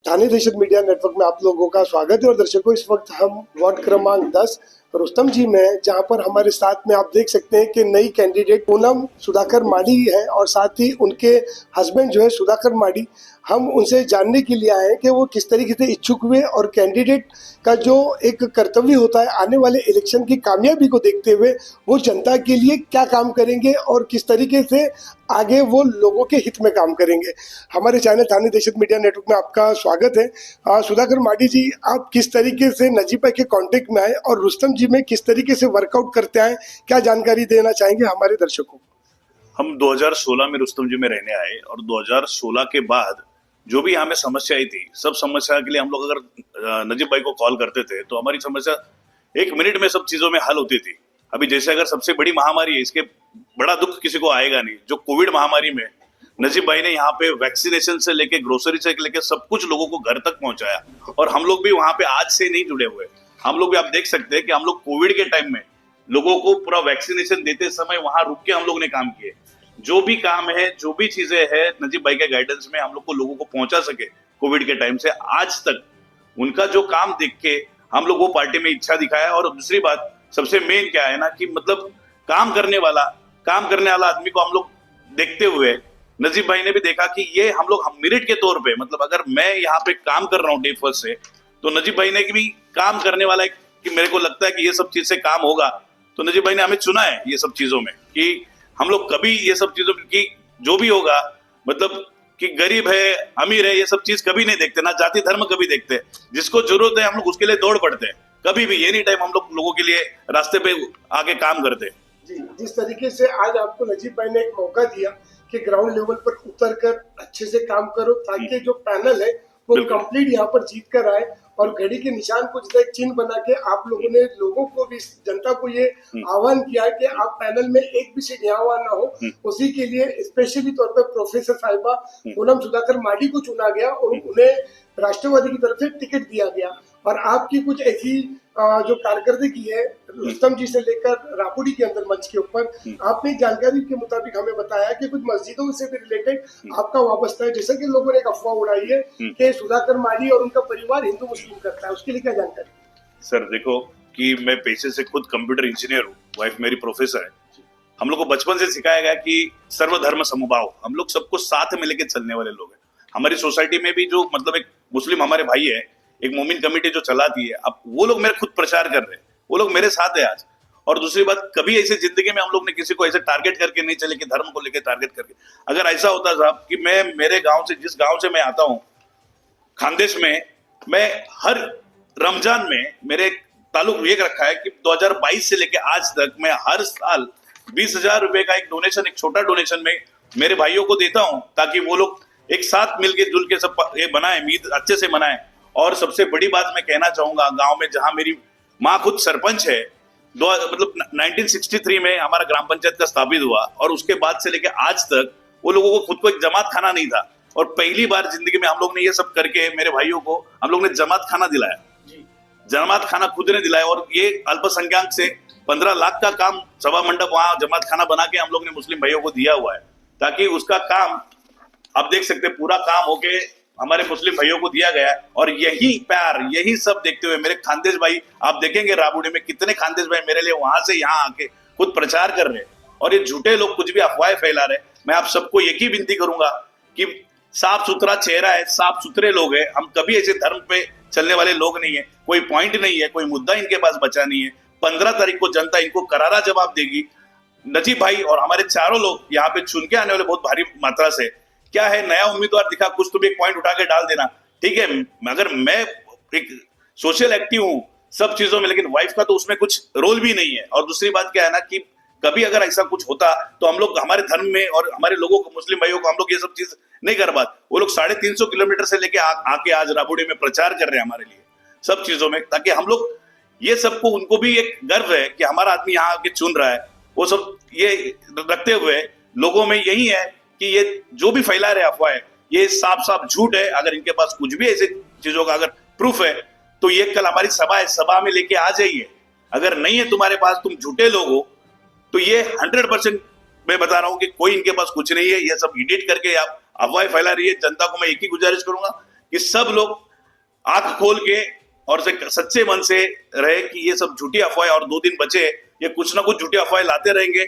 थाने दहशत media network में आप लोगों का स्वागत है। और दर्शकों, इस वक्त हम वार्ड क्रमांक 10 रुस्तम जी में, जहां पर हमारे साथ में आप देख सकते हैं कि नई कैंडिडेट पूनम सुधाकर माडी है और साथ ही उनके हस्बैंड जो है सुधाकर माडी। हम उनसे जानने के लिए आए हैं कि वो किस तरीके से इच्छुक हुए और कैंडिडेट का जो एक कर्तव्य होता है आने वाले इलेक्शन की कामयाबी को देखते हुए वो जनता के लिए क्या काम करेंगे और किस तरीके से आगे वो लोगों के हित में काम करेंगे। हमारे चैनल थाने दहशत मीडिया नेटवर्क में आपका स्वागत है। सुधाकर माडी जी, आप किस तरीके से नजीबा के कांटेक्ट में आए और रुस्तम जी में किस तरीके से वर्कआउट करते हैं, क्या जानकारी देना चाहेंगे हमारे दर्शकों को? हम 2016 में रुस्तम जी में रहने आए और 2016 के बाद जो भी हमें समस्या आई थी, सब समस्या के लिए हम लोग अगर नजीब भाई को कॉल करते थे तो हमारी समस्या 1 मिनट में सब चीजों में हल होती थी। अभी जैसे अगर सबसे बड़ी महामारी है, इसके बड़ा दुख किसी को आएगा नहीं। जो कोविड महामारी में नजीब भाई ने यहाँ पे वैक्सीनेशन से लेके ग्रोसरी से लेके सब कुछ लोगों को घर तक पहुंचाया और हम लोग भी वहां पे आज से नहीं जुड़े हुए। हम लोग भी आप देख सकते हैं कि हम लोग कोविड के टाइम में लोगों को पूरा वैक्सीनेशन देते समय वहां रुक के हम लोग ने काम किए। जो भी काम है, जो भी चीजें है, नजीब भाई के गाइडेंस में हम लोग को लोगों को पहुंचा सके कोविड के टाइम से आज तक। उनका जो काम देख के हम लोग वो पार्टी में इच्छा दिखाया। और दूसरी बात सबसे मेन क्या है ना कि मतलब काम करने वाला आदमी को हम लोग देखते हुए नजीब भाई ने भी देखा कि ये हम लोग मेरिट के तौर पे, मतलब अगर मैं यहाँ पे काम कर रहा हूँ डे फर्स्ट से, तो नजीब भाई ने भी काम करने वाला है कि मेरे को लगता है कि ये सब चीज से काम होगा। तो नजीब भाई ने हमें चुना है ये सब चीजों में कि हम लोग कभी ये सब चीजों की जो भी होगा, मतलब कि गरीब है अमीर है, ये सब चीज कभी नहीं देखते, ना जाति धर्म कभी देखते। जिसको जरूरत है हम लोग उसके लिए दौड़ पड़ते हैं। कभी भी एनी टाइम हम लोग लोगों के लिए रास्ते पे आके काम करते हैं। जी, जिस तरीके से आज आपको नजीब भाई ने एक मौका दिया कि ग्राउंड लेवल पर उतर कर अच्छे से काम करो ताकि जो पैनल है वो कंप्लीट यहाँ पर जीत कर आए और घड़ी के निशान को जितना एक चिन्ह बना के आप लोगों ने लोगों को भी, जनता को ये आह्वान किया है कि आप पैनल में एक भी सीट यहाँ वहाँ ना हो। उसी के लिए स्पेशली तौर पर प्रोफेसर साहिबा पूनम सुधाकर माडी को चुना गया और उन्हें राष्ट्रवादी की तरफ से टिकट दिया गया। और आपकी कुछ ऐसी जो कारकर्दगी है रुस्तम जी से लेकर रापुड़ी के अंदर मंच के ऊपर, आपने जानकारी के मुताबिक हमें बताया कि कुछ मस्जिदों से भी रिलेटेड आपका वाबस्ता है, जैसा कि लोगों ने एक अफवाह उड़ाई है कि सुधाकर माडी और उनका परिवार हिंदू मुस्लिम करता है, उसके लिए क्या जानकारी? सर देखो कि मैं पेशे से खुद कंप्यूटर इंजीनियर हूँ, वाइफ मेरी प्रोफेसर है। हम लोग को बचपन से सिखाया गया कि सर्वधर्म समभाव, हम लोग सबको साथ में लेके चलने वाले लोग हैं। हमारी सोसाइटी में भी जो मतलब एक मुस्लिम हमारे भाई है, एक मोमिन कमेटी जो चलाती है, अब वो लोग मेरे खुद प्रचार कर रहे हैं, वो लोग मेरे साथ है आज। और दूसरी बात, कभी ऐसे जिंदगी में हम लोग ने किसी को ऐसे टारगेट करके नहीं चले कि धर्म को लेकर टारगेट करके। अगर ऐसा होता साहब कि मैं मेरे गांव से, जिस गांव से मैं आता हूँ खानदेश में, मैं हर रमजान में मेरे ताल्लुक ये रखा है कि 2022 से लेके आज तक मैं हर साल 20,000 रुपए का एक डोनेशन, एक छोटा डोनेशन में मेरे भाइयों को देता हूँ ताकि वो लोग एक साथ मिलके जुल के सब ये बनाए, ईद अच्छे से मनाए। और सबसे बड़ी बात मैं कहना चाहूंगा, गांव में जहां मेरी माँ खुद सरपंच है, मतलब 1963 में हमारा ग्राम पंचायत का स्थापित हुआ और उसके बाद से लेके आज तक वो लोगों को खुद को एक जमात खाना नहीं था। और पहली बार जिंदगी में हम लोग ने ये सब करके मेरे भाइयों को हम लोग ने जमात खाना दिलाया, जमात खाना खुद ने दिलाया। और ये अल्पसंख्यक से 15 लाख का काम सभा मंडप वहां जमात खाना बना के हम लोग ने मुस्लिम भाइयों को दिया हुआ है, ताकि उसका काम आप देख सकते पूरा काम होके हमारे मुस्लिम भाइयों को दिया गया है। और यही प्यार, यही सब देखते हुए मेरे खानदेश भाई, आप देखेंगे राबुड़ी में कितने खानदेश भाई मेरे लिए वहां से यहाँ आके खुद प्रचार कर रहे हैं। और ये झूठे लोग कुछ भी अफवाहें फैला रहे। मैं आप सबको एक ही विनती करूंगा कि साफ सुथरा चेहरा है, साफ सुथरे लोग हैं, हम कभी ऐसे धर्म पे चलने वाले लोग नहीं है, कोई पॉइंट नहीं है, कोई मुद्दा इनके पास बचा नहीं है। 15 तारीख को जनता इनको करारा जवाब देगी। नजीब भाई और हमारे चारों लोग यहाँ पे चुन के आने वाले बहुत भारी मात्रा से। क्या है, नया उम्मीदवार दिखा, कुछ तो भी एक पॉइंट उठा के डाल देना, ठीक है। मगर मैं एक सोशल एक्टिव हूँ सब चीजों में, लेकिन वाइफ का तो उसमें कुछ रोल भी नहीं है। और दूसरी बात क्या है ना कि कभी अगर ऐसा कुछ होता तो हम लोग हमारे धर्म में और हमारे लोगों को, मुस्लिम भाइयों को, हम लोग ये सब चीज नहीं कर पाते। वो लोग 350 किलोमीटर से लेके आके आज राबुड़ी में प्रचार कर रहे हैं हमारे लिए सब चीजों में, ताकि हम लोग ये सबको, उनको भी एक गर्व है कि हमारा आदमी यहाँ आके चुन रहा है। वो सब ये रखते हुए लोगों में यही है कि ये जो भी फैला रहे अफवाह, ये साफ साफ झूठ है। अगर इनके पास कुछ भी ऐसे चीजों का अगर प्रूफ है तो ये कल हमारी सभा है, सभा में लेके आ जाइए। अगर नहीं है तुम्हारे पास, तुम झूठे लोग हो, तो ये 100% मैं बता रहा हूँ कि कोई इनके पास कुछ नहीं है। ये सब एडिट करके आप अफवाह फैला रही है। जनता को मैं एक ही गुजारिश करूंगा कि सब लोग आंख खोल के और सच्चे मन से रहे कि ये सब झूठी अफवाहें, और 2 दिन बचे, ये कुछ ना कुछ झूठी अफवाहें लाते रहेंगे।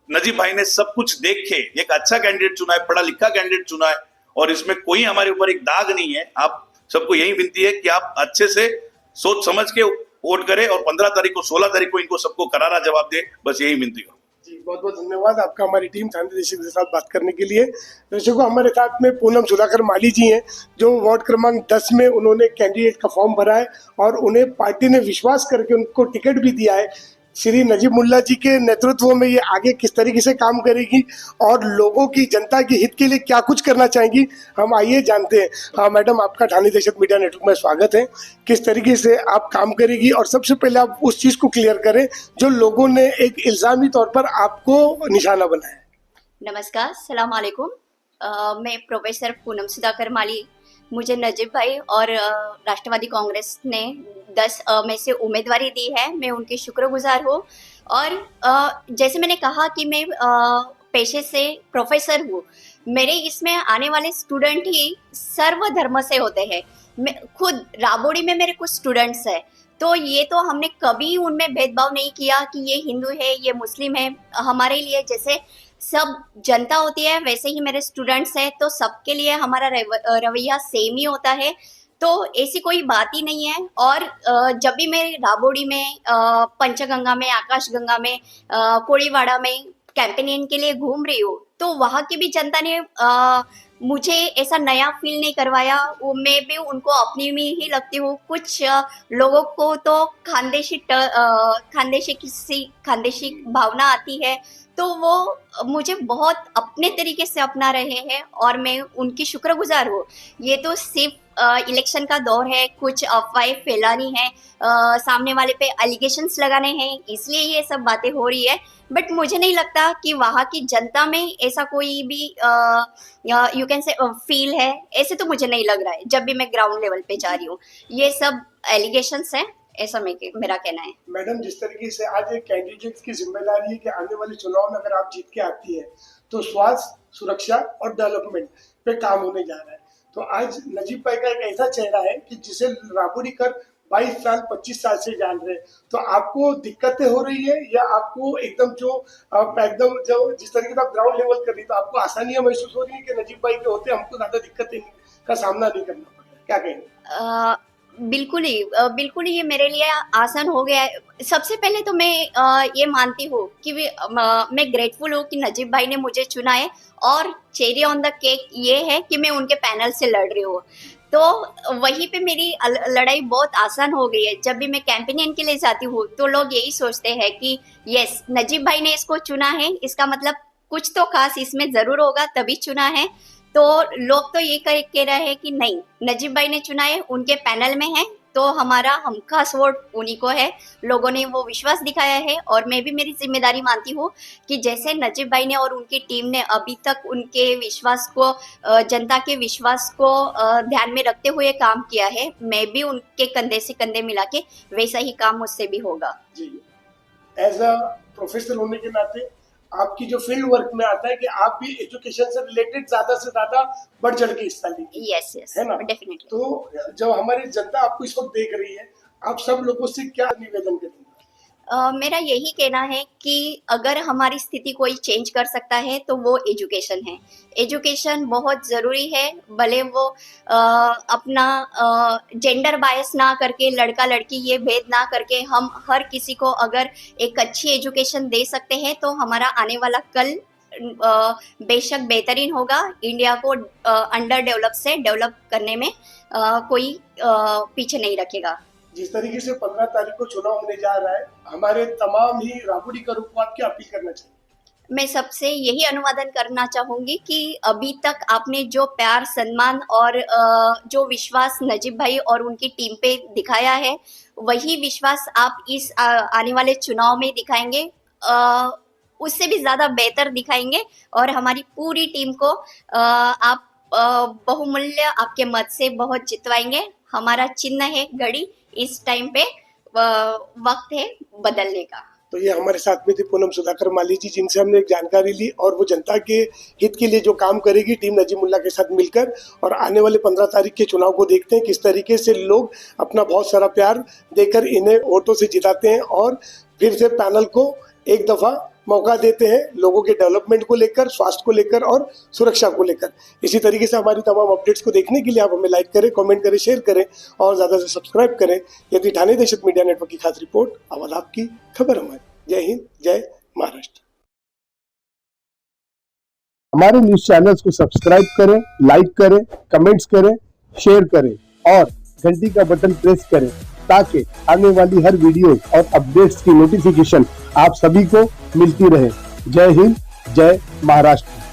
नजीब भाई ने सब कुछ देख के एक अच्छा कैंडिडेट चुना है, पढ़ा लिखा कैंडिडेट चुना है, और इसमें कोई हमारे ऊपर एक दाग नहीं है। आप सबको यही विनती है कि आप अच्छे से सोच समझ के वोट करें और 15 तारीख को 16 तारीख को इनको सबको करारा जवाब दे, बस यही विनती करो। जी, बहुत बहुत धन्यवाद आपका हमारी टीम चांदी देशक के साथ बात करने के लिए। दर्शकों, हमारे साथ में पूनम सुधाकर माली जी हैं, जो वार्ड क्रमांक 10 में उन्होंने कैंडिडेट का फॉर्म भरा है और उन्हें पार्टी ने विश्वास करके उनको टिकट भी दिया है। श्री नजीब मुल्ला जी के नेतृत्व में ये आगे किस तरीके से काम करेगी और लोगों की, जनता के हित के लिए क्या कुछ करना चाहेंगी, हम आइए जानते हैं। हाँ मैडम, आपका ठाणे देशक मीडिया नेटवर्क में स्वागत है। किस तरीके से आप काम करेगी, और सबसे पहले आप उस चीज को क्लियर करें जो लोगों ने एक इल्जामी तौर पर आपको निशाना बनाया। नमस्कार, सलाम अलैकुम। मैं प्रोफेसर पूनम सुधाकर माली। मुझे नजीब भाई और राष्ट्रवादी कांग्रेस ने 10 में से उम्मीदवारी दी है। मैं उनकी शुक्रगुजार हूँ। और जैसे मैंने कहा कि मैं पेशे से प्रोफेसर हूँ, मेरे इसमें आने वाले स्टूडेंट ही सर्वधर्म से होते हैं। मैं खुद राबोड़ी में मेरे कुछ स्टूडेंट्स हैं, तो ये तो हमने कभी उनमें भेदभाव नहीं किया कि ये हिंदू है, ये मुस्लिम है। हमारे लिए जैसे सब जनता होती है वैसे ही मेरे स्टूडेंट्स हैं, तो सबके लिए हमारा रवैया सेम ही होता है। तो ऐसी कोई बात ही नहीं है। और जब भी मैं राबोड़ी में, पंचगंगा में, आकाशगंगा में, कोड़ीवाड़ा में कैंपेनिंग के लिए घूम रही हूँ, तो वहाँ की भी जनता ने मुझे ऐसा नया फील नहीं करवाया। मैं भी उनको अपनी में ही लगती हूँ। कुछ लोगों को तो खानदेशी भावना आती है, तो वो मुझे बहुत अपने तरीके से अपना रहे हैं और मैं उनकी शुक्रगुजार हूँ। ये तो सिर्फ इलेक्शन का दौर है, कुछ अफवाहें फैलानी है, सामने वाले पे एलिगेशंस लगाने हैं, इसलिए ये सब बातें हो रही है। बट मुझे नहीं लगता कि वहाँ की जनता में ऐसा कोई भी यू कैन से फील है। ऐसे तो मुझे नहीं लग रहा है जब भी मैं ग्राउंड लेवल पे जा रही हूँ। ये सब एलिगेशंस हैं, ऐसा मेरा कहना है। मैडम, जिस तरीके से आज एक कैंडिडेट की जिम्मेदारी है कि आने वाले चुनाव में अगर आप जीत के आती है तो स्वास्थ्य, सुरक्षा और डेवलपमेंट पे काम होने जा रहा है, तो आज नजीब भाई का एक ऐसा चेहरा है कि जिसे राबोड़ी कर 22 साल 25 साल से जान रहे हैं, तो आपको दिक्कतें हो रही है या आपको एकदम जो जिस तरीके से आप ग्राउंड लेवल कर रही है, तो आपको आसानियां महसूस हो रही है कि नजीब भाई के होते हमको ज्यादा दिक्कतें का सामना नहीं करना पड़ रहा, क्या कहेंगे? बिल्कुल ही ये मेरे लिए आसान हो गया है। सबसे पहले तो मैं ये मानती हूँ कि मैं ग्रेटफुल हूँ कि नजीब भाई ने मुझे चुना है, और चेरी ऑन द केक ये है कि मैं उनके पैनल से लड़ रही हूँ। तो वहीं पे मेरी लड़ाई बहुत आसान हो गई है। जब भी मैं कैंपेनिंग के लिए जाती हूँ तो लोग यही सोचते हैं कि यस, नजीब भाई ने इसको चुना है, इसका मतलब कुछ तो खास इसमें जरूर होगा, तभी चुना है। तो लोग तो ये कह रहे हैं कि नहीं, नजीब भाई ने चुना है, उनके पैनल में है, तो हमारा हम खास वोट उन्हीं को है। लोगों ने वो विश्वास दिखाया है और मैं भी मेरी जिम्मेदारी मानती हूँ कि जैसे नजीब भाई ने और उनकी टीम ने अभी तक उनके विश्वास को, जनता के विश्वास को ध्यान में रखते हुए काम किया है, मैं भी उनके कंधे से कंधे मिला के वैसा ही काम मुझसे भी होगा। जी, एज अ प्रोफेसर होने के नाते आपकी जो फील्ड वर्क में आता है कि आप भी एजुकेशन से रिलेटेड ज्यादा से ज्यादा बढ़ चढ़ के हिस्सा लीजिए। यस, है ना? डेफिनेटली। तो जब हमारी जनता आपको इस वक्त देख रही है, आप सब लोगों से क्या निवेदन करेंगे? मेरा यही कहना है कि अगर हमारी स्थिति कोई चेंज कर सकता है तो वो एजुकेशन है। एजुकेशन बहुत ज़रूरी है, भले वो अपना जेंडर बायस ना करके, लड़का लड़की ये भेद ना करके, हम हर किसी को अगर एक अच्छी एजुकेशन दे सकते हैं तो हमारा आने वाला कल बेशक बेहतरीन होगा। इंडिया को अंडर डेवलप से डेवलप करने में कोई पीछे नहीं रखेगा। जिस तरीके से 15 तारीख को चुनाव होने जा रहा है, हमारे तमाम ही राबोड़ी का रूप आप क्या अपील करना चाहिए? मैं सबसे यही अनुवादन करना चाहूंगी कि अभी तक आपने जो प्यार, सम्मान और जो विश्वास नजीब भाई और उनकी टीम पे दिखाया है, वही विश्वास आप इस आने वाले चुनाव में दिखाएंगे, उससे भी ज्यादा बेहतर दिखाएंगे। और हमारी पूरी टीम को आप बहुमूल्य आपके मत से बहुत जितवाएंगे। हमारा चिन्ह है घड़ी, इस टाइम पे वक्त है बदलने का। तो ये हमारे साथ में थे पूनम सुधाकर माली जी, जिनसे हमने एक जानकारी ली और वो जनता के हित के लिए जो काम करेगी टीम नजीमुल्लाह के साथ मिलकर। और आने वाले 15 तारीख के चुनाव को देखते हैं किस तरीके से लोग अपना बहुत सारा प्यार देकर इन्हें वोटों से जिताते हैं और फिर से पैनल को एक दफा मौका देते हैं लोगों के डेवलपमेंट को लेकर, स्वास्थ्य को लेकर और सुरक्षा को लेकर। इसी तरीके से हमारी तमाम अपडेट्स को देखने के लिए आप हमें लाइक करें, कमेंट करें, शेयर करें और ज़्यादा से सब्सक्राइब करें। यदि ठाणे दहशत मीडिया नेटवर्क की खास रिपोर्ट, आवाज आपकी, खबर हमारी। जय हिंद, जय महाराष्ट्र। हमारे न्यूज चैनल्स को सब्सक्राइब करें, लाइक करें, कमेंट्स करें, शेयर करें और घंटी का बटन प्रेस करें ताकि आने वाली हर वीडियो और अपडेट्स की नोटिफिकेशन आप सभी को मिलती रहे। जय हिंद, जय महाराष्ट्र।